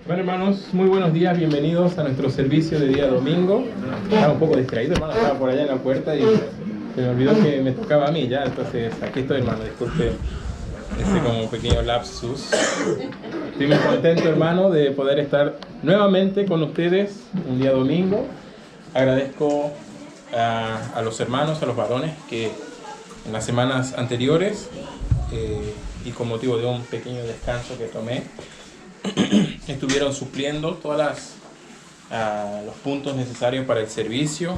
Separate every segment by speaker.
Speaker 1: Bueno, hermanos, muy buenos días, bienvenidos a nuestro servicio de día domingo. Estaba un poco distraído, hermano, estaba por allá en la puerta y se me olvidó que me tocaba a mí ya, entonces aquí estoy, hermano, disculpe ese como pequeño lapsus. Estoy muy contento, hermano, de poder estar nuevamente con ustedes un día domingo. Agradezco a los hermanos, a los varones que en las semanas anteriores y con motivo de un pequeño descanso que tomé, estuvieron supliendo todas los puntos necesarios para el servicio,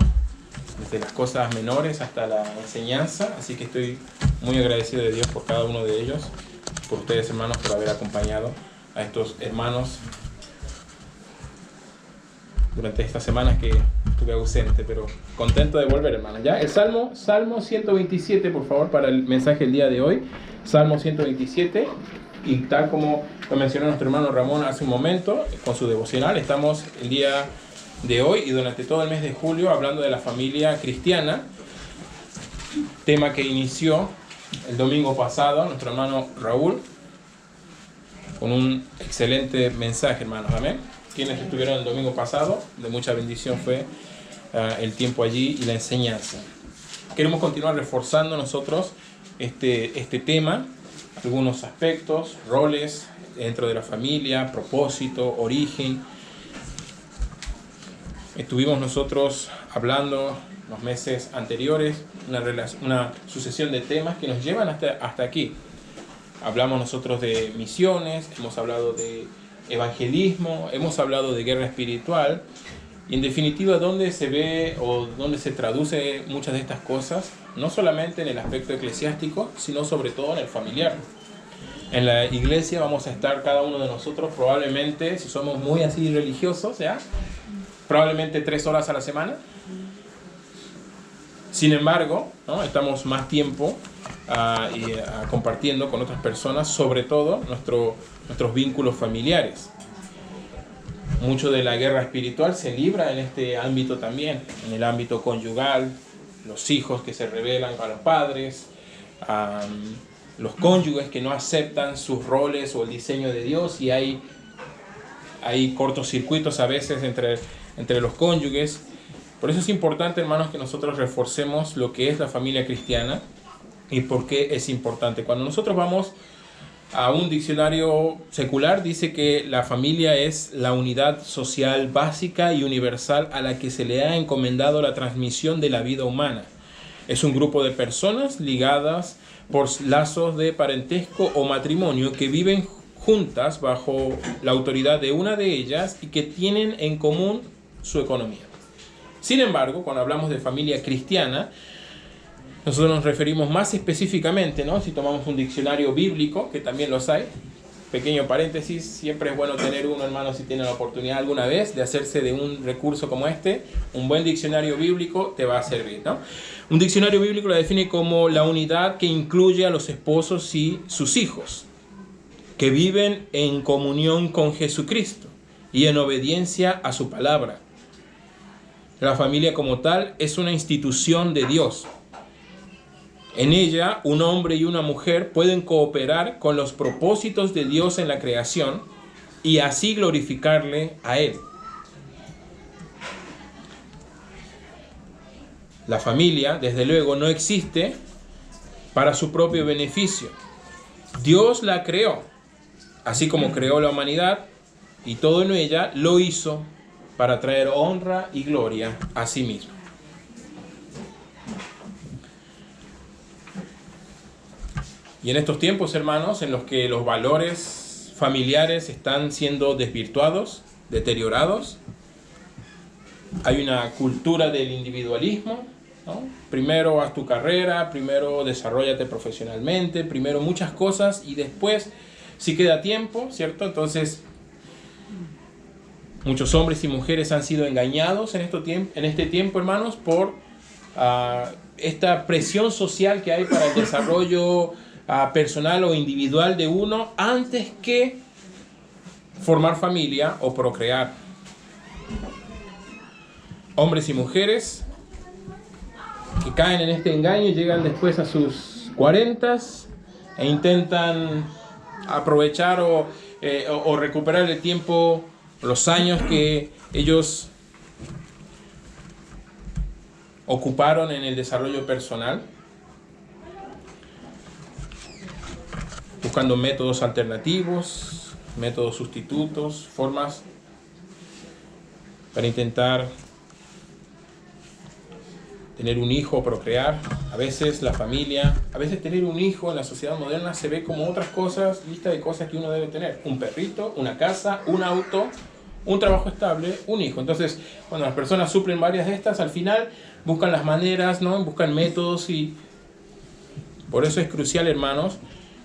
Speaker 1: desde las cosas menores hasta la enseñanza. Así que estoy muy agradecido de Dios por cada uno de ellos, por ustedes, hermanos, por haber acompañado a estos hermanos durante estas semanas que estuve ausente, pero contento de volver, hermanos. ¿Ya? El Salmo 127, por favor, para el mensaje del día de hoy. Salmo 127. Y tal como lo mencionó nuestro hermano Ramón hace un momento, con su devocional, estamos el día de hoy y durante todo el mes de julio hablando de la familia cristiana, tema que inició el domingo pasado nuestro hermano Raúl, con un excelente mensaje, hermanos. Amén. Quienes estuvieron el domingo pasado, de mucha bendición fue el tiempo allí y la enseñanza. Queremos continuar reforzando nosotros este tema, algunos aspectos, roles dentro de la familia, propósito, origen. Estuvimos nosotros hablando los meses anteriores, una sucesión de temas que nos llevan hasta aquí. Hablamos nosotros de misiones, hemos hablado de evangelismo, hemos hablado de guerra espiritual, y en definitiva dónde se ve o dónde se traduce muchas de estas cosas, no solamente en el aspecto eclesiástico, sino sobre todo en el familiar. En la iglesia vamos a estar cada uno de nosotros probablemente, si somos muy así religiosos, ¿ya? Probablemente 3 horas a la semana. Sin embargo, ¿no? Estamos más tiempo compartiendo con otras personas, sobre todo nuestros vínculos familiares. Mucho de la guerra espiritual se libra en este ámbito también, en el ámbito conyugal, los hijos que se rebelan a los padres, los cónyuges que no aceptan sus roles o el diseño de Dios, y hay cortocircuitos a veces entre los cónyuges. Por eso es importante, hermanos, que nosotros reforcemos lo que es la familia cristiana y por qué es importante. Cuando nosotros vamos a un diccionario secular, dice que la familia es la unidad social básica y universal a la que se le ha encomendado la transmisión de la vida humana. Es un grupo de personas ligadas por lazos de parentesco o matrimonio que viven juntas bajo la autoridad de una de ellas y que tienen en común su economía. Sin embargo, cuando hablamos de familia cristiana, nosotros nos referimos más específicamente, ¿no? Si tomamos un diccionario bíblico, que también los hay, pequeño paréntesis, siempre es bueno tener uno, hermano, si tiene la oportunidad alguna vez de hacerse de un recurso como este. Un buen diccionario bíblico te va a servir, ¿no? Un diccionario bíblico lo define como la unidad que incluye a los esposos y sus hijos, que viven en comunión con Jesucristo y en obediencia a su palabra. La familia como tal es una institución de Dios. En ella, un hombre y una mujer pueden cooperar con los propósitos de Dios en la creación y así glorificarle a Él. La familia, desde luego, no existe para su propio beneficio. Dios la creó, así como creó la humanidad, y todo en ella lo hizo para traer honra y gloria a sí mismo. Y en estos tiempos, hermanos, en los que los valores familiares están siendo desvirtuados, deteriorados, hay una cultura del individualismo, ¿no? Primero haz tu carrera, primero desarróllate profesionalmente, primero muchas cosas y después, si queda tiempo, ¿cierto? Entonces, muchos hombres y mujeres han sido engañados en este tiempo, hermanos, por esta presión social que hay para el desarrollo personal o individual de uno antes que formar familia o procrear. Hombres y mujeres que caen en este engaño, llegan después a sus 40s e intentan aprovechar o recuperar el tiempo los años que ellos ocuparon en el desarrollo personal, buscando métodos alternativos, métodos sustitutos, formas para intentar tener un hijo, procrear. A veces la familia, a veces tener un hijo en la sociedad moderna se ve como otras cosas, lista de cosas que uno debe tener. Un perrito, una casa, un auto, un trabajo estable, un hijo. Entonces, cuando las personas suplen varias de estas, al final buscan las maneras, ¿no? Buscan métodos, y por eso es crucial, hermanos,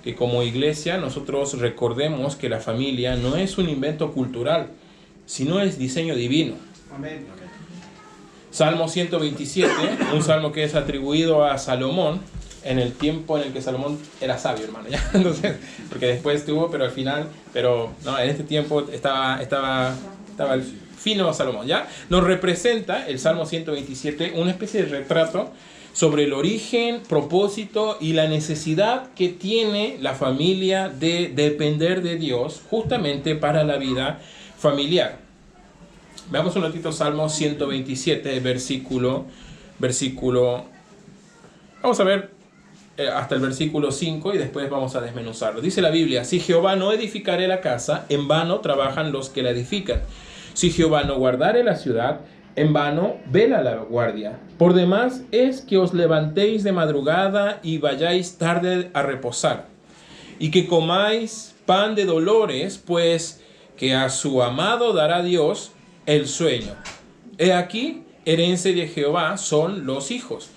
Speaker 1: que como iglesia nosotros recordemos que la familia no es un invento cultural, sino es diseño divino.
Speaker 2: Amén.
Speaker 1: Salmo 127, un salmo que es atribuido a Salomón en el tiempo en el que Salomón era sabio, hermano, ¿ya? Entonces, porque después tuvo, pero al final, no, en este tiempo estaba el fino Salomón, ¿ya? Nos representa el Salmo 127 una especie de retrato sobre el origen, propósito y la necesidad que tiene la familia de depender de Dios justamente para la vida familiar. Veamos un ratito Salmo 127, versículo. Vamos a ver hasta el versículo 5 y después vamos a desmenuzarlo. Dice la Biblia: si Jehová no edificare la casa, en vano trabajan los que la edifican. Si Jehová no guardare la ciudad, en vano vela la guardia. Por demás es que os levantéis de madrugada y vayáis tarde a reposar, y que comáis pan de dolores, pues que a su amado dará Dios el sueño. He aquí, herencia de Jehová son los hijos,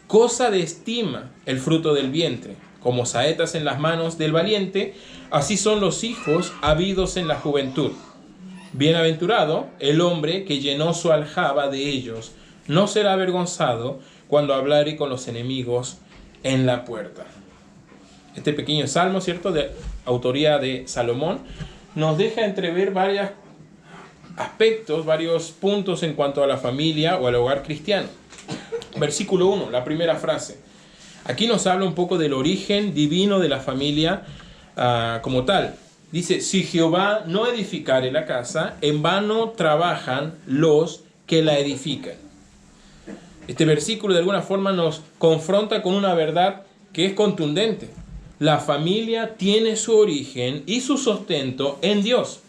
Speaker 1: cosa de estima el fruto del vientre. Como saetas en las manos del valiente, así son los hijos habidos en la juventud. Bienaventurado el hombre que llenó su aljaba de ellos, no será avergonzado cuando hablare con los enemigos en la puerta. Este pequeño salmo, ¿cierto?, de autoría de Salomón, nos deja entrever varios aspectos, varios puntos en cuanto a la familia o al hogar cristiano. Versículo 1, la primera frase. Aquí nos habla un poco del origen divino de la familia como tal. Dice: si Jehová no edificare la casa, en vano trabajan los que la edifican. Este versículo de alguna forma nos confronta con una verdad que es contundente. La familia tiene su origen y su sustento en Dios.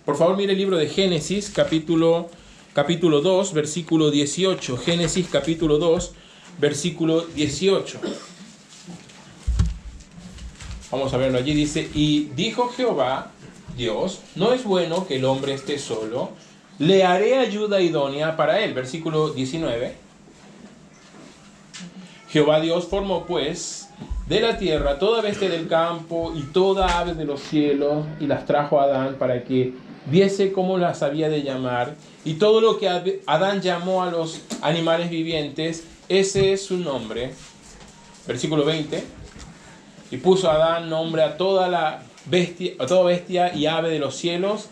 Speaker 1: Por favor, mire el libro de Génesis, capítulo 2, versículo 18. Génesis, capítulo 2, versículo 18. Vamos a verlo allí. Dice: y dijo Jehová, Dios, no es bueno que el hombre esté solo, le haré ayuda idónea para él. Versículo 19. Jehová Dios formó pues de la tierra toda bestia del campo y toda ave de los cielos, y las trajo a Adán para que viese cómo las había de llamar. Y todo lo que Adán llamó a los animales vivientes, ese es su nombre. Versículo 20. Y puso Adán nombre a toda bestia y ave de los cielos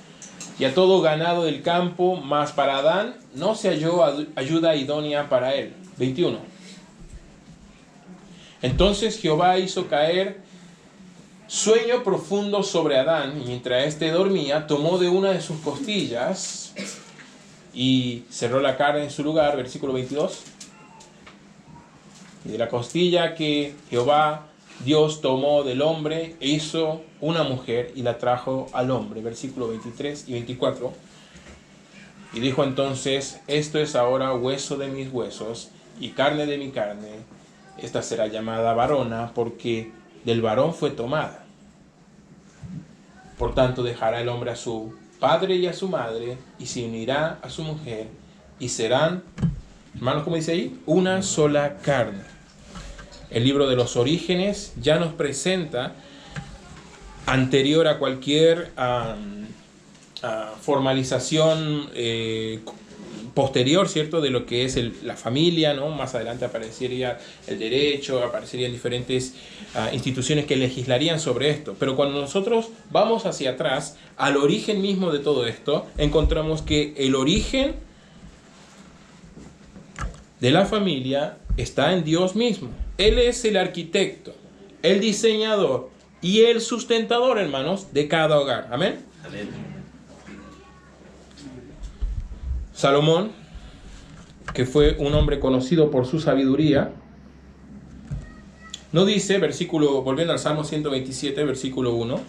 Speaker 1: y a todo ganado del campo, mas para Adán no se halló ayuda idónea para él. 21. Entonces Jehová hizo caer sueño profundo sobre Adán, y mientras éste dormía, tomó de una de sus costillas y cerró la carne en su lugar. Versículo 22. Y de la costilla que Jehová Dios tomó del hombre, hizo una mujer y la trajo al hombre. Versículo 23 y 24. Y dijo entonces: esto es ahora hueso de mis huesos y carne de mi carne. Esta será llamada varona, porque del varón fue tomada. Por tanto, dejará el hombre a su padre y a su madre, y se unirá a su mujer, y serán, hermanos, ¿cómo dice ahí? Una sola carne. El libro de los Orígenes ya nos presenta, anterior a cualquier formalización posterior, ¿cierto?, de lo que es la familia, ¿no? Más adelante aparecería el derecho, aparecerían diferentes instituciones que legislarían sobre esto. Pero cuando nosotros vamos hacia atrás, al origen mismo de todo esto, encontramos que el origen de la familia está en Dios mismo. Él es el arquitecto, el diseñador y el sustentador, hermanos, de cada hogar. Amén.
Speaker 2: Amén.
Speaker 1: Salomón, que fue un hombre conocido por su sabiduría, no dice, volviendo al Salmo 127, versículo 1,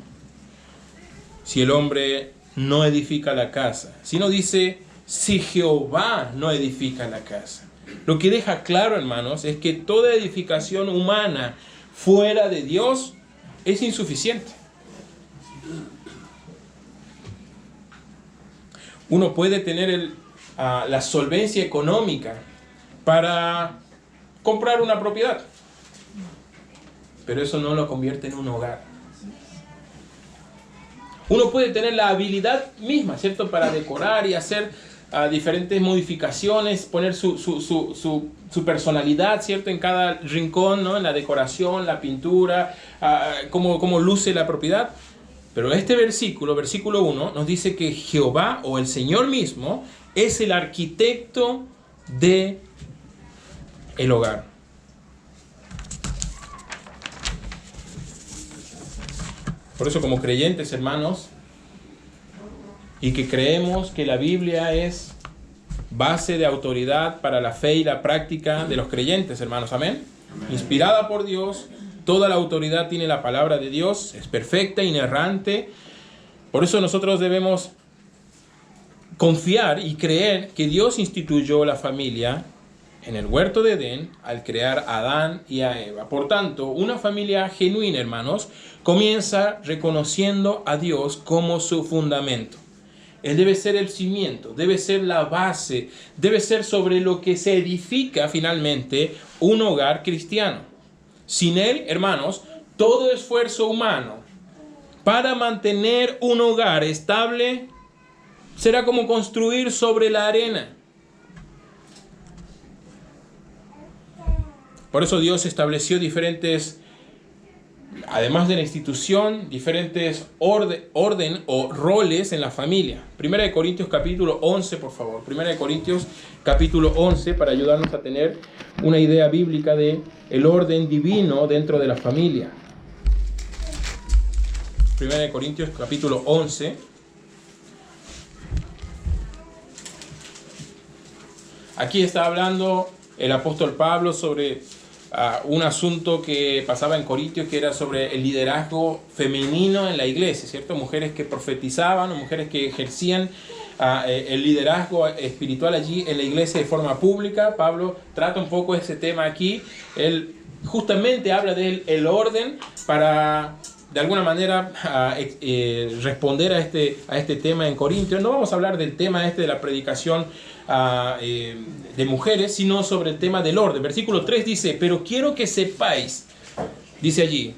Speaker 1: si el hombre no edifica la casa, sino dice, si Jehová no edifica la casa. Lo que deja claro, hermanos, es que toda edificación humana fuera de Dios es insuficiente. Uno puede tener la solvencia económica para comprar una propiedad, pero eso no lo convierte en un hogar. Uno puede tener la habilidad misma, ¿cierto?, para decorar y hacer diferentes modificaciones, poner su personalidad, ¿cierto?, en cada rincón, ¿no?, en la decoración, la pintura, cómo luce la propiedad. Pero este versículo 1, nos dice que Jehová o el Señor mismo es el arquitecto de el hogar. Por eso, como creyentes, hermanos, y que creemos que la Biblia es base de autoridad para la fe y la práctica de los creyentes, hermanos, amén. Inspirada por Dios, toda la autoridad tiene la palabra de Dios, es perfecta, inerrante. Por eso nosotros debemos confiar y creer que Dios instituyó la familia en el huerto de Edén al crear a Adán y a Eva. Por tanto, una familia genuina, hermanos, comienza reconociendo a Dios como su fundamento. Él debe ser el cimiento, debe ser la base, debe ser sobre lo que se edifica finalmente un hogar cristiano. Sin Él, hermanos, todo esfuerzo humano para mantener un hogar estable será como construir sobre la arena. Por eso Dios estableció diferentes, además de la institución, diferentes orden o roles en la familia. 1 Corintios capítulo 11, por favor. 1 Corintios capítulo 11, para ayudarnos a tener una idea bíblica de el orden divino dentro de la familia. 1 Corintios capítulo 11. Aquí está hablando el apóstol Pablo sobre un asunto que pasaba en Corintios, que era sobre el liderazgo femenino en la iglesia, ¿cierto? Mujeres que profetizaban o mujeres que ejercían el liderazgo espiritual allí en la iglesia de forma pública. Pablo trata un poco ese tema aquí. Él justamente habla del orden para, de alguna manera, responder a este tema en Corintios. No vamos a hablar del tema de la predicación de mujeres, sino sobre el tema del orden. Versículo 3 dice, pero quiero que sepáis, dice allí,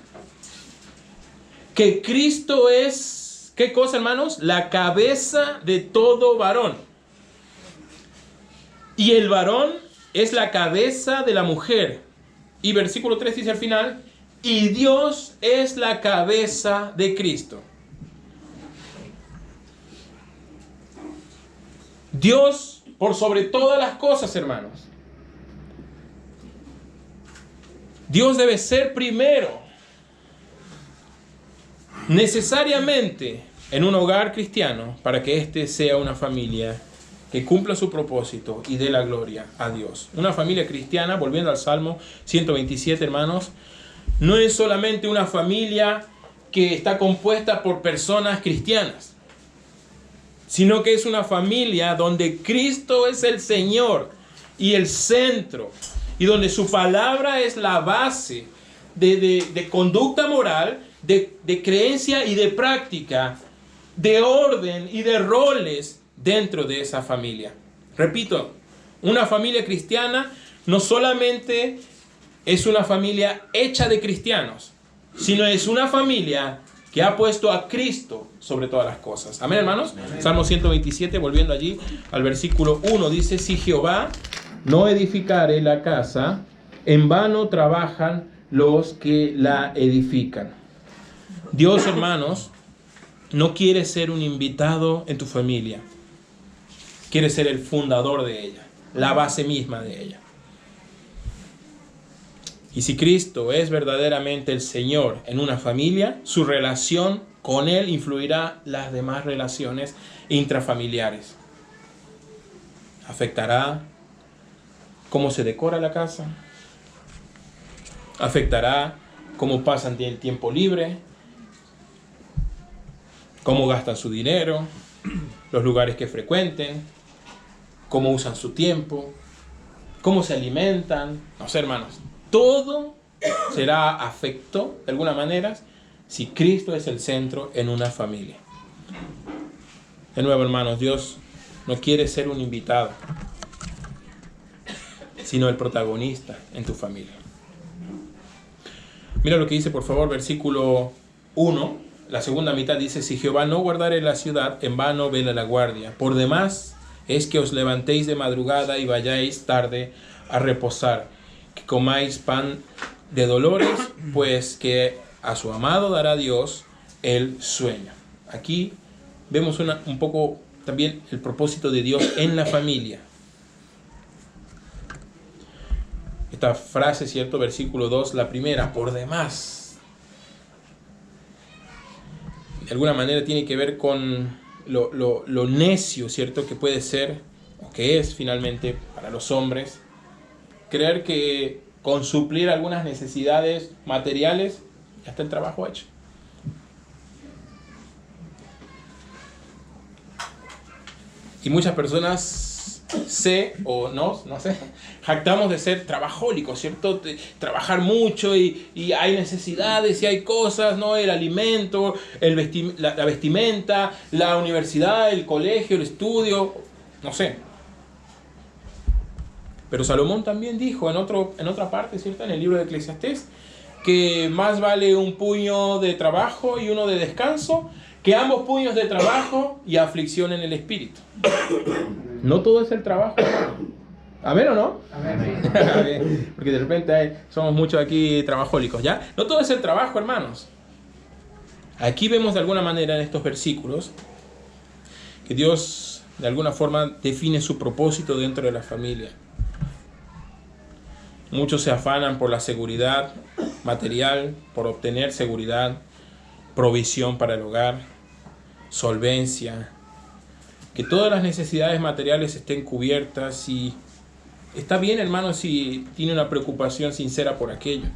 Speaker 1: que Cristo es, ¿qué cosa, hermanos? La cabeza de todo varón. Y el varón es la cabeza de la mujer. Y versículo 3 dice al final, y Dios es la cabeza de Cristo. Dios por sobre todas las cosas, hermanos. Dios debe ser primero, necesariamente, en un hogar cristiano, para que éste sea una familia que cumpla su propósito y dé la gloria a Dios. Una familia cristiana, volviendo al Salmo 127, hermanos, no es solamente una familia que está compuesta por personas cristianas, sino que es una familia donde Cristo es el Señor y el centro, y donde su palabra es la base de conducta moral, de creencia y de práctica, de orden y de roles dentro de esa familia. Repito, una familia cristiana no solamente es una familia hecha de cristianos, sino es una familia que ha puesto a Cristo sobre todas las cosas. Amén, hermanos. Amén. Salmo 127, volviendo allí al versículo 1, dice, si Jehová no edificare la casa, en vano trabajan los que la edifican. Dios, hermanos, no quiere ser un invitado en tu familia. Quiere ser el fundador de ella, la base misma de ella. Y si Cristo es verdaderamente el Señor en una familia, su relación con Él influirá las demás relaciones intrafamiliares. Afectará cómo se decora la casa. Afectará cómo pasan el tiempo libre, cómo gastan su dinero, los lugares que frecuenten, cómo usan su tiempo, cómo se alimentan. No sé, hermanos, todo será afecto de alguna manera si Cristo es el centro en una familia. De nuevo, hermanos, Dios no quiere ser un invitado, sino el protagonista en tu familia. Mira lo que dice, por favor, versículo 1. La segunda mitad dice: si Jehová no guardare la ciudad, en vano vela la guardia. Por demás es que os levantéis de madrugada y vayáis tarde a reposar, que comáis pan de dolores, pues que a su amado dará Dios el sueño. Aquí vemos un poco también el propósito de Dios en la familia. Esta frase, ¿cierto? Versículo 2, la primera, por demás. De alguna manera tiene que ver con lo necio, ¿cierto? Que puede ser, o que es finalmente para los hombres, creer que con suplir algunas necesidades materiales ya está el trabajo hecho. Y muchas personas no sé, jactamos de ser trabajólicos, ¿cierto? De trabajar mucho y hay necesidades y hay cosas, ¿no? El alimento, la vestimenta, la universidad, el colegio, el estudio, no sé. Pero Salomón también dijo en otra parte, ¿cierto? En el libro de Eclesiastés, que más vale un puño de trabajo y uno de descanso que ambos puños de trabajo y aflicción en el espíritu. No todo es el trabajo. ¿Amén o no? Amén. Porque de repente somos muchos aquí trabajólicos, ¿ya? No todo es el trabajo, hermanos. Aquí vemos de alguna manera en estos versículos que Dios de alguna forma define su propósito dentro de la familia. Muchos se afanan por la seguridad material, por obtener seguridad, provisión para el hogar, solvencia, que todas las necesidades materiales estén cubiertas, y está bien, hermano, si tiene una preocupación sincera por aquello.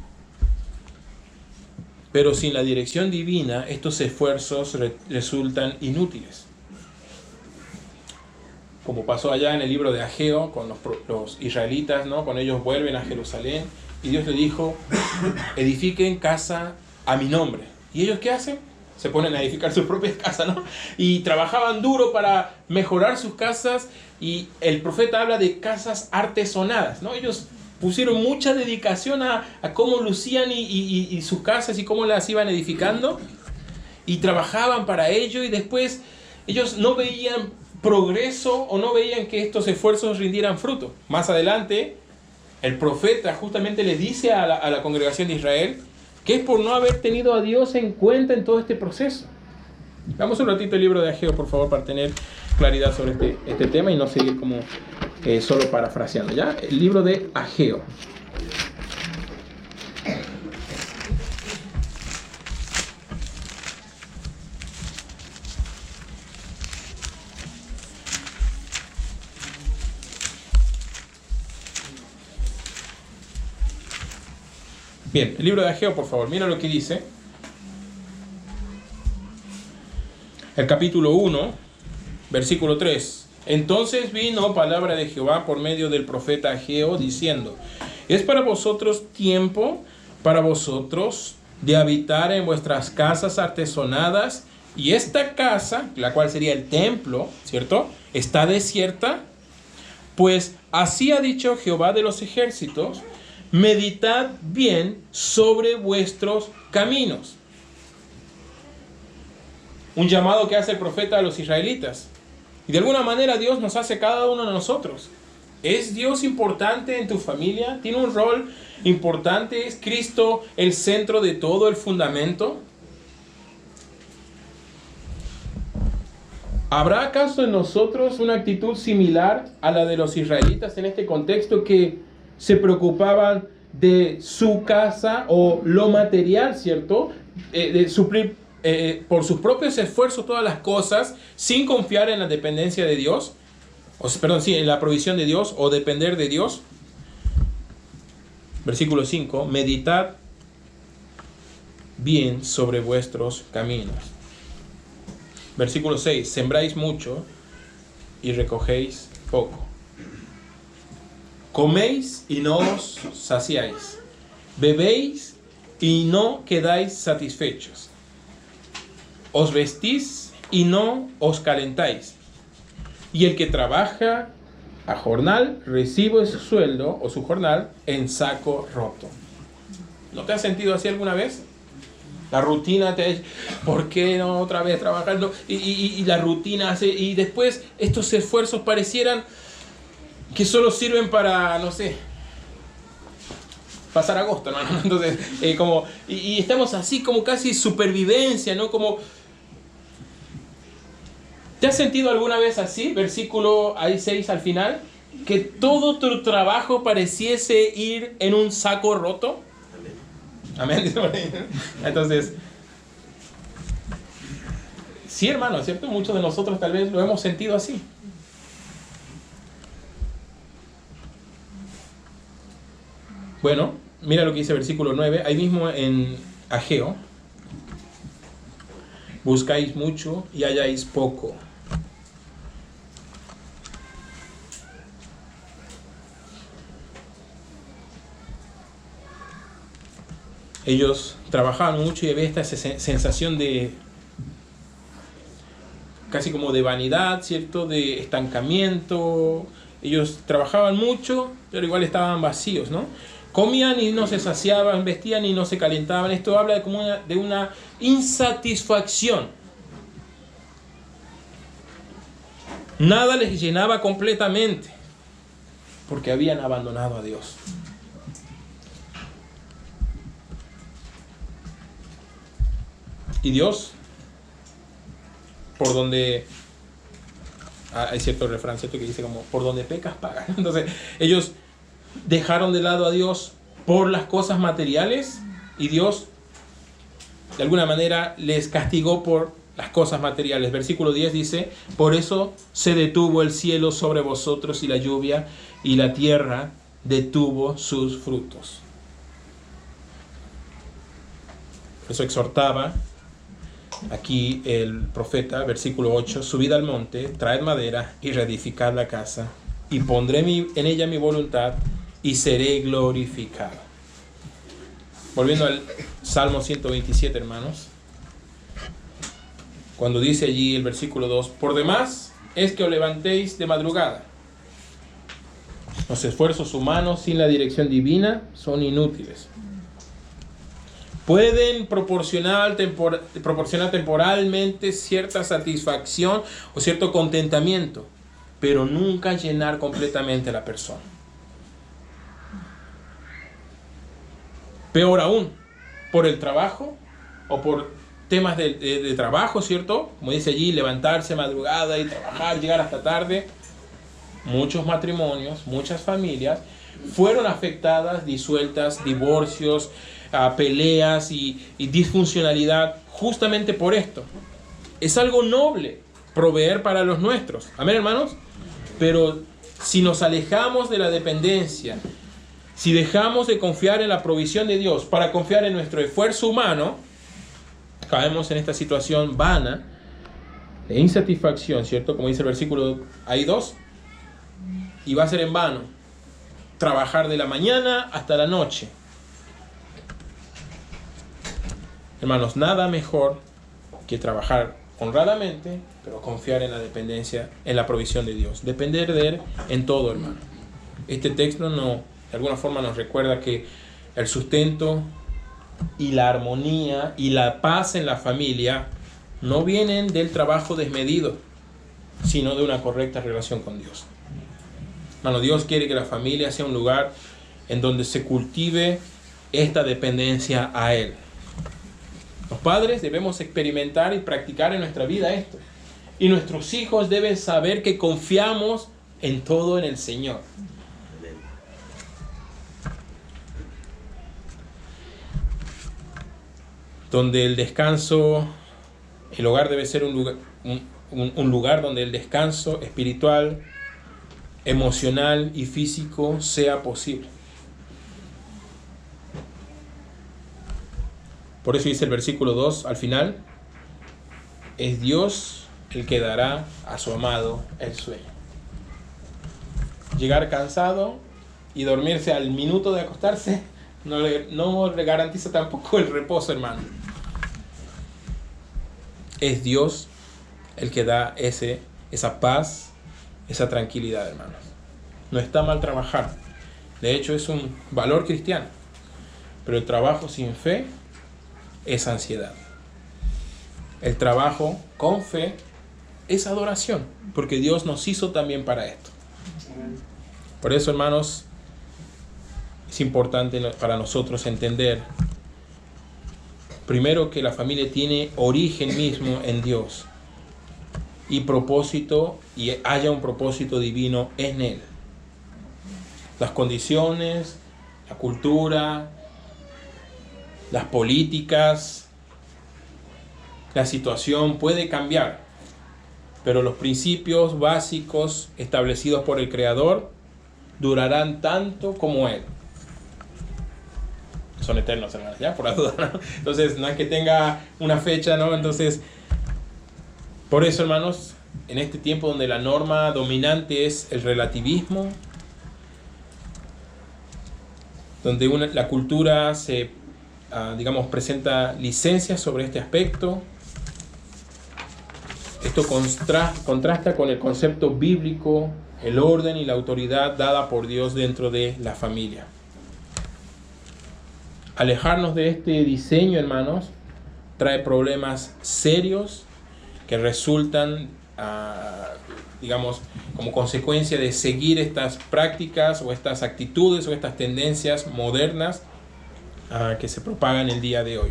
Speaker 1: Pero sin la dirección divina, estos esfuerzos resultan inútiles. Como pasó allá en el libro de Ageo con los israelitas, ¿no? Cuando ellos vuelven a Jerusalén y Dios les dijo: edifiquen casa a mi nombre. ¿Y ellos qué hacen? Se ponen a edificar sus propias casas, ¿no? Y trabajaban duro para mejorar sus casas, y el profeta habla de casas artesonadas, ¿no? Ellos pusieron mucha dedicación a cómo lucían y sus casas y cómo las iban edificando, y trabajaban para ello, y después ellos no veían progreso o no veían que estos esfuerzos rindieran fruto. Más adelante, el profeta justamente le dice a la congregación de Israel que es por no haber tenido a Dios en cuenta en todo este proceso. Vamos un ratito el libro de Ageo, por favor, para tener claridad sobre este tema y no seguir como solo parafraseando, ¿ya? El libro de Ageo. Bien, el libro de Ageo, por favor, mira lo que dice. El capítulo 1, versículo 3. Entonces vino palabra de Jehová por medio del profeta Ageo, diciendo: es para vosotros tiempo, para vosotros, de habitar en vuestras casas artesonadas, y esta casa, la cual sería el templo, ¿cierto?, está desierta. Pues así ha dicho Jehová de los ejércitos: meditad bien sobre vuestros caminos. Un llamado que hace el profeta a los israelitas. Y de alguna manera Dios nos hace cada uno de nosotros. ¿Es Dios importante en tu familia? ¿Tiene un rol importante? ¿Es Cristo el centro de todo, el fundamento? ¿Habrá acaso en nosotros una actitud similar a la de los israelitas en este contexto, que se preocupaban de su casa o lo material, ¿cierto? De suplir por sus propios esfuerzos todas las cosas sin confiar en la dependencia de Dios? en la provisión de Dios o depender de Dios. Versículo 5, meditad bien sobre vuestros caminos. Versículo 6, sembráis mucho y recogéis poco. Coméis y no os saciáis. Bebéis y no quedáis satisfechos. Os vestís y no os calentáis. Y el que trabaja a jornal recibe su sueldo o su jornal en saco roto. ¿No te has sentido así alguna vez? La rutina te dice, ¿por qué no otra vez trabajando? Y la rutina hace, y después estos esfuerzos parecieran que solo sirven para, no sé, pasar agosto, ¿no? Entonces, y estamos así como casi supervivencia, ¿no? Como, ¿te has sentido alguna vez así? Versículo 6 al final, que todo tu trabajo pareciese ir en un saco roto. Amén. Entonces, sí, hermano, ¿cierto? Muchos de nosotros tal vez lo hemos sentido así. Bueno, mira lo que dice versículo 9, ahí mismo en Ageo. Buscáis mucho y halláis poco. Ellos trabajaban mucho y había esta sensación de casi como de vanidad, ¿cierto? De estancamiento. Ellos trabajaban mucho, pero igual estaban vacíos, ¿no? Comían y no se saciaban, vestían y no se calentaban. Esto habla de una insatisfacción. Nada les llenaba completamente, porque habían abandonado a Dios. Y Dios, por donde... hay cierto refrán, ¿cierto? Que dice como, por donde pecas, pagas. Entonces, ellos dejaron de lado a Dios por las cosas materiales y Dios, de alguna manera, les castigó por las cosas materiales. Versículo 10 dice, por eso se detuvo el cielo sobre vosotros y la lluvia, y la tierra detuvo sus frutos. Por eso exhortaba aquí el profeta, versículo 8, subid al monte, traed madera y reedificad la casa, y pondré en ella mi voluntad y seré glorificado. Volviendo al Salmo 127, hermanos, cuando dice allí el versículo 2, por demás es que os levantéis de madrugada. Los esfuerzos humanos sin la dirección divina son inútiles. Pueden proporcionar temporalmente cierta satisfacción o cierto contentamiento, pero nunca llenar completamente a la persona. Peor aún, por el trabajo o por temas de trabajo, ¿cierto? Como dice allí, levantarse madrugada y trabajar, llegar hasta tarde. Muchos matrimonios, muchas familias fueron afectadas, disueltas, divorcios, peleas y disfuncionalidad justamente por esto. Es algo noble proveer para los nuestros. Amén, hermanos. Pero si nos alejamos de la dependencia, si dejamos de confiar en la provisión de Dios para confiar en nuestro esfuerzo humano, caemos en esta situación vana de insatisfacción, ¿cierto? Como dice el versículo, hay 2, y va a ser en vano trabajar de la mañana hasta la noche. Hermanos, nada mejor que trabajar honradamente, pero confiar en la dependencia, en la provisión de Dios. Depender de Él en todo, hermano. Este texto de alguna forma nos recuerda que el sustento y la armonía y la paz en la familia no vienen del trabajo desmedido, sino de una correcta relación con Dios. Hermano, Dios quiere que la familia sea un lugar en donde se cultive esta dependencia a Él. Los padres debemos experimentar y practicar en nuestra vida esto. Y nuestros hijos deben saber que confiamos en todo en el Señor. Donde el descanso, el hogar debe ser un lugar donde el descanso espiritual emocional y físico sea posible. Por eso dice el versículo 2 al final: es Dios el que dará a su amado el sueño. Llegar cansado y dormirse al minuto de acostarse no le garantiza tampoco el reposo, hermano. Es Dios el que da esa paz, esa tranquilidad, hermanos. No está mal trabajar. De hecho, es un valor cristiano. Pero el trabajo sin fe es ansiedad. El trabajo con fe es adoración, porque Dios nos hizo también para esto. Por eso, hermanos, es importante para nosotros entender, primero, que la familia tiene origen mismo en Dios y propósito, y haya un propósito divino en Él. Las condiciones, la cultura, las políticas, la situación puede cambiar, pero los principios básicos establecidos por el Creador durarán tanto como Él. Son eternos, hermanos, ya, por la duda, ¿no? Entonces, no es que tenga una fecha, ¿no? Entonces, por eso, hermanos, en este tiempo donde la norma dominante es el relativismo, donde la cultura se, presenta licencias sobre este aspecto, esto contrasta con el concepto bíblico, el orden y la autoridad dada por Dios dentro de la familia. Alejarnos de este diseño, hermanos, trae problemas serios que resultan, como consecuencia de seguir estas prácticas o estas actitudes o estas tendencias modernas que se propagan el día de hoy.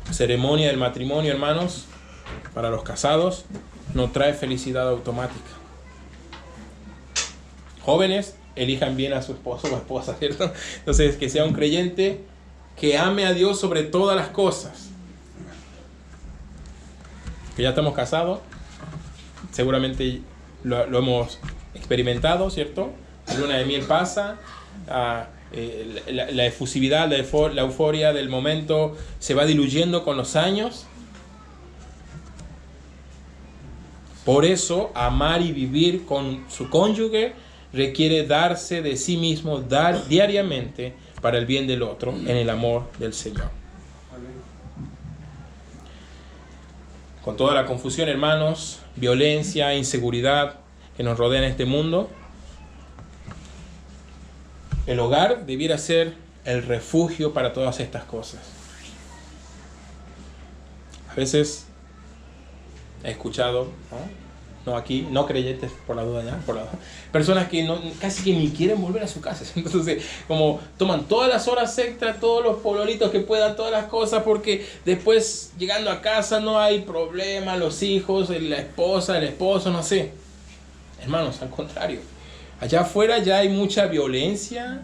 Speaker 1: La ceremonia del matrimonio, hermanos, para los casados, no trae felicidad automática. Jóvenes, elijan bien a su esposo o esposa, ¿cierto? Entonces, que sea un creyente que ame a Dios sobre todas las cosas. Que ya estamos casados, seguramente lo hemos experimentado, ¿cierto? La luna de miel pasa, la efusividad, la euforia del momento se va diluyendo con los años. Por eso, amar y vivir con su cónyuge requiere darse de sí mismo, dar diariamente para el bien del otro, en el amor del Señor. Con toda la confusión, hermanos, violencia, inseguridad que nos rodea en este mundo, el hogar debiera ser el refugio para todas estas cosas. A veces he escuchado, no aquí, no creyentes, por la duda ya, personas que casi que ni quieren volver a su casa. Entonces, como toman todas las horas extra, todos los pololitos que puedan, todas las cosas, porque después llegando a casa no hay problema, los hijos, la esposa, el esposo, no sé. Hermanos, al contrario, allá afuera ya hay mucha violencia,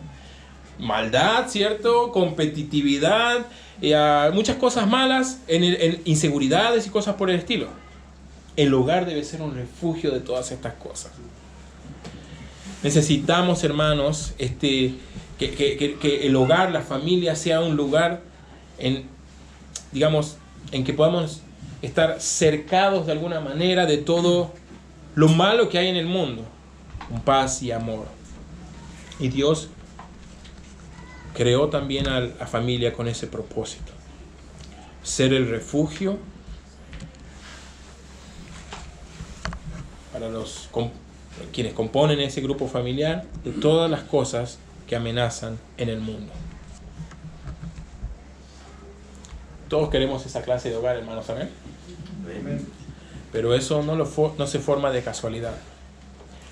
Speaker 1: maldad, ¿cierto? Competitividad, muchas cosas malas, en inseguridades y cosas por el estilo. El hogar debe ser un refugio de todas estas cosas. Necesitamos, hermanos, que el hogar, la familia, sea un lugar en que podamos estar cercados de alguna manera de todo lo malo que hay en el mundo, con paz y amor. Y Dios creó también a la familia con ese propósito: ser el refugio para quienes componen ese grupo familiar de todas las cosas que amenazan en el mundo. Todos queremos esa clase de hogar, hermanos, ¿amén? Pero eso no se forma de casualidad.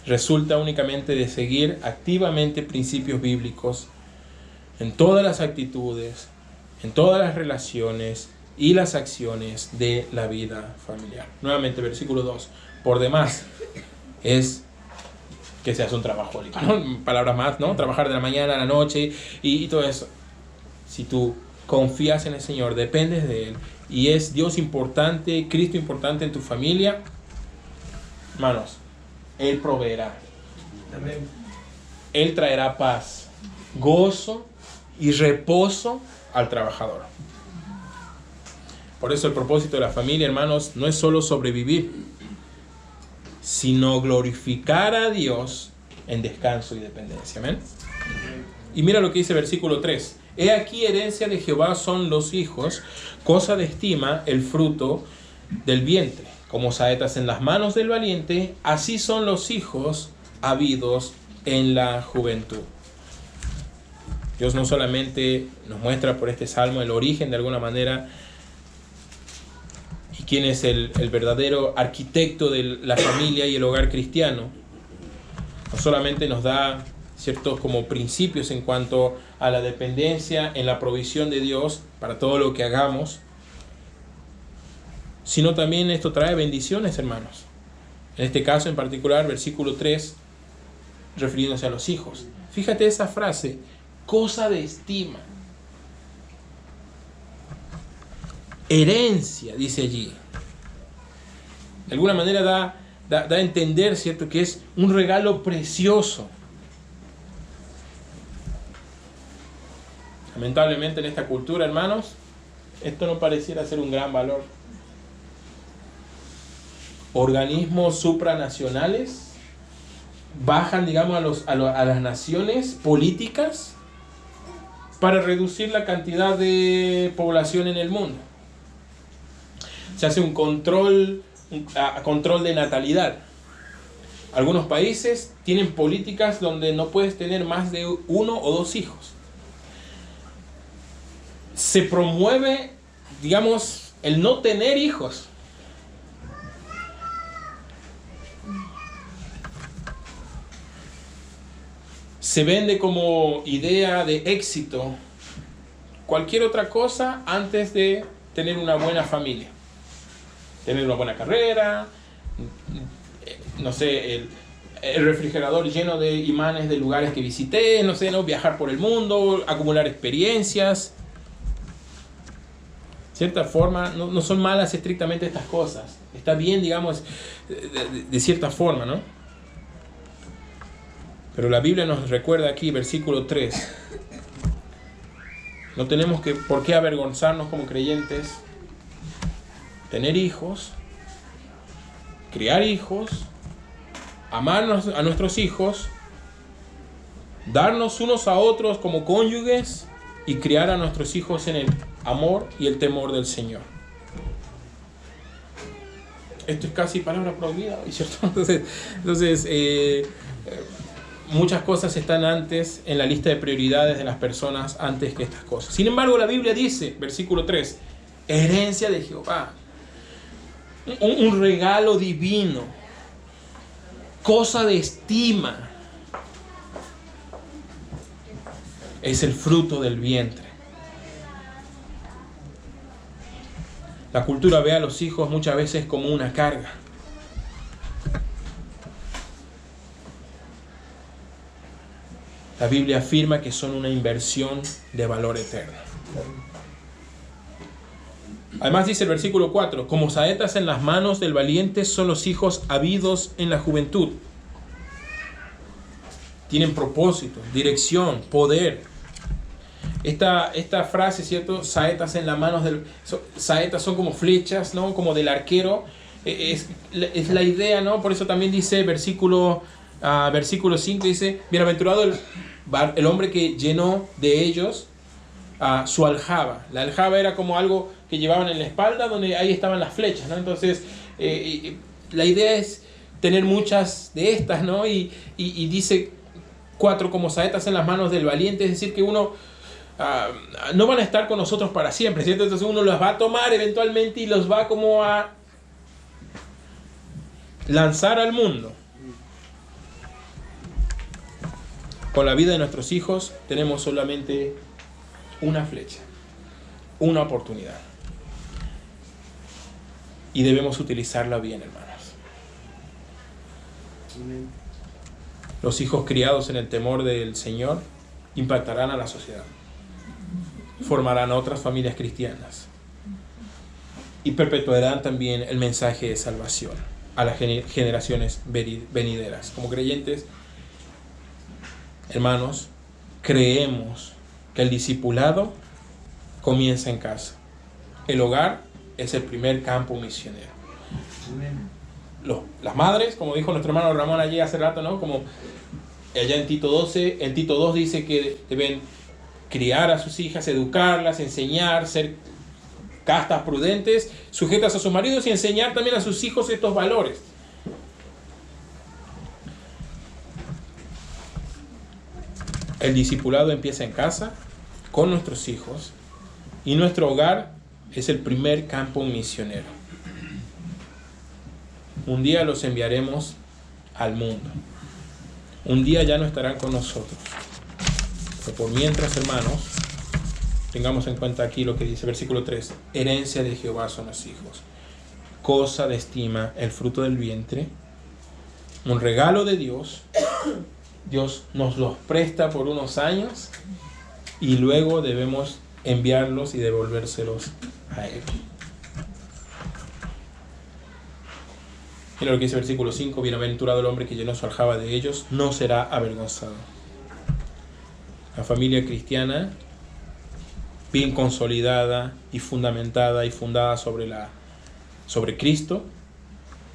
Speaker 1: Resulta únicamente de seguir activamente principios bíblicos en todas las actitudes, en todas las relaciones y las acciones de la vida familiar. Nuevamente, versículo 2. Por demás, es que se hace un trabajo, ¿no? Palabras más, ¿no? Trabajar de la mañana a la noche y todo eso. Si tú confías en el Señor, dependes de Él, y es Dios importante, Cristo importante en tu familia, hermanos, Él proveerá.
Speaker 2: Amén.
Speaker 1: Él traerá paz, gozo y reposo al trabajador. Por eso el propósito de la familia, hermanos, no es solo sobrevivir, sino glorificar a Dios en descanso y dependencia. Amén. Y mira lo que dice el versículo 3. He aquí, herencia de Jehová son los hijos, cosa de estima el fruto del vientre. Como saetas en las manos del valiente, así son los hijos habidos en la juventud. Dios no solamente nos muestra por este salmo el origen de alguna manera y quién es el verdadero arquitecto de la familia y el hogar cristiano. No solamente nos da ciertos como principios en cuanto a la dependencia en la provisión de Dios para todo lo que hagamos, sino también esto trae bendiciones, hermanos. En este caso en particular, versículo 3, refiriéndose a los hijos. Fíjate esa frase, cosa de estima. Herencia, dice allí. De alguna manera da a entender, ¿cierto?, que es un regalo precioso. Lamentablemente en esta cultura, hermanos, esto no pareciera ser un gran valor. Organismos supranacionales bajan, digamos, a las naciones políticas para reducir la cantidad de población en el mundo. Se hace un control de natalidad. Algunos países tienen políticas donde no puedes tener más de 1 o 2 hijos. Se promueve, digamos, el no tener hijos. Se vende como idea de éxito cualquier otra cosa antes de tener una buena familia. Tener una buena carrera, no sé, el refrigerador lleno de imanes de lugares que visité, no sé, ¿no? Viajar por el mundo, acumular experiencias. De cierta forma, no son malas estrictamente estas cosas. Está bien, digamos, de cierta forma, ¿no? Pero la Biblia nos recuerda aquí, versículo 3. No tenemos por qué avergonzarnos como creyentes. Tener hijos, criar hijos, amarnos a nuestros hijos, darnos unos a otros como cónyuges y criar a nuestros hijos en el amor y el temor del Señor. Esto es casi palabra prohibida, ¿cierto? Entonces muchas cosas están antes en la lista de prioridades de las personas antes que estas cosas. Sin embargo, la Biblia dice, versículo 3, herencia de Jehová. Un regalo divino, cosa de estima, es el fruto del vientre. La cultura ve a los hijos muchas veces como una carga. La Biblia afirma que son una inversión de valor eterno. Además dice el versículo 4, como saetas en las manos del valiente son los hijos habidos en la juventud. Tienen propósito, dirección, poder. Esta frase, ¿cierto? Saetas en las manos saetas son como flechas, ¿no? Como del arquero. Es la idea, ¿no? Por eso también dice versículo 5, dice, bienaventurado el hombre que llenó de ellos su aljaba. La aljaba era como algo que llevaban en la espalda, donde ahí estaban las flechas, ¿no? Entonces, la idea es tener muchas de estas, ¿no? Y dice 4, como saetas en las manos del valiente, es decir, que uno no van a estar con nosotros para siempre, ¿cierto? Entonces uno los va a tomar eventualmente y los va como a lanzar al mundo. Con la vida de nuestros hijos tenemos solamente una flecha, una oportunidad. Y debemos utilizarla bien, hermanos. Amén. Los hijos criados en el temor del Señor impactarán a la sociedad. Formarán otras familias cristianas. Y perpetuarán también el mensaje de salvación. a las generaciones venideras. Como creyentes, hermanos, creemos que el discipulado comienza en casa. El hogar es el primer campo misionero. Las madres, como dijo nuestro hermano Ramón allí hace rato, ¿no? Como allá en Tito 12, en Tito 2 dice que deben criar a sus hijas, educarlas, enseñar, ser castas, prudentes, sujetas a sus maridos y enseñar también a sus hijos estos valores. El discipulado empieza en casa, con nuestros hijos, y nuestro hogar es el primer campo misionero. Un día los enviaremos al mundo. Un día ya no estarán con nosotros. Pero por mientras, hermanos, tengamos en cuenta aquí lo que dice versículo 3. Herencia de Jehová son los hijos. Cosa de estima el fruto del vientre. Un regalo de Dios. Dios nos los presta por unos años y luego debemos enviarlos y devolvérselos a Él. Mira lo que dice el versículo 5. Bienaventurado el hombre que llenó su aljaba de ellos, no será avergonzado. La familia cristiana, bien consolidada y fundamentada y fundada sobre Cristo,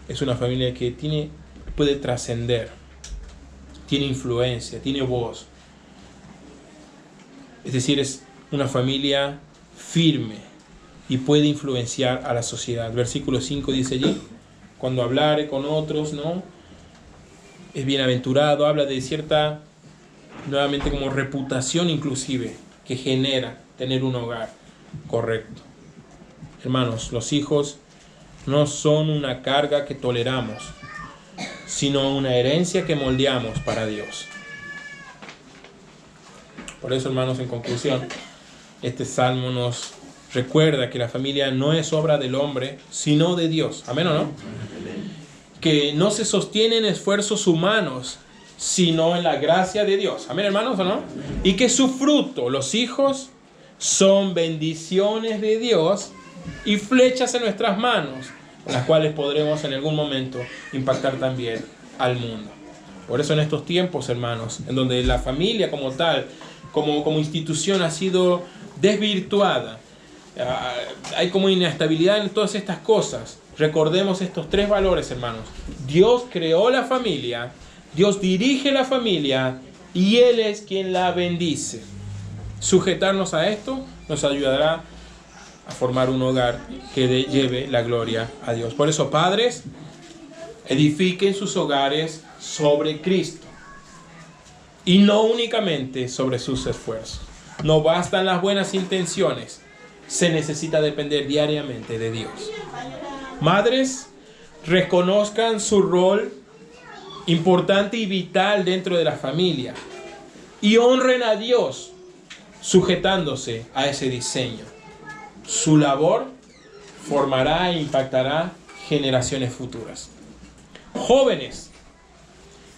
Speaker 1: es una familia que puede trascender, tiene influencia, tiene voz. Es decir, es una familia firme y puede influenciar a la sociedad. Versículo 5 dice allí, cuando hablare con otros, ¿no? Es bienaventurado, habla de cierta, nuevamente como reputación inclusive, que genera tener un hogar correcto. Hermanos, los hijos no son una carga que toleramos, sino una herencia que moldeamos para Dios. Por eso, hermanos, en conclusión, este salmo nos recuerda que la familia no es obra del hombre, sino de Dios. ¿Amén o no? Que no se sostiene en esfuerzos humanos, sino en la gracia de Dios. ¿Amén, hermanos o no? Y que su fruto, los hijos, son bendiciones de Dios y flechas en nuestras manos, con las cuales podremos en algún momento impactar también al mundo. Por eso en estos tiempos, hermanos, en donde la familia como tal, como institución ha sido desvirtuada, hay como inestabilidad en todas estas cosas. Recordemos estos tres valores, hermanos. Dios creó la familia, Dios dirige la familia y Él es quien la bendice. Sujetarnos a esto nos ayudará a formar un hogar que lleve la gloria a Dios. Por eso, padres, edifiquen sus hogares sobre Cristo y no únicamente sobre sus esfuerzos. No bastan las buenas intenciones, se necesita depender diariamente de Dios. Madres, reconozcan su rol importante y vital dentro de la familia y honren a Dios sujetándose a ese diseño. Su labor formará e impactará generaciones futuras. Jóvenes,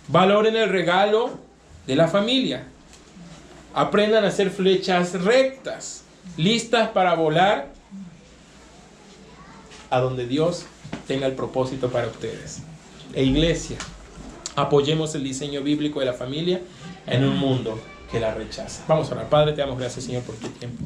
Speaker 1: valoren el regalo de la familia. Aprendan a hacer flechas rectas, listas para volar a donde Dios tenga el propósito para ustedes. E iglesia, apoyemos el diseño bíblico de la familia en un mundo que la rechaza. Vamos a orar. Padre, te damos gracias, Señor, por tu tiempo.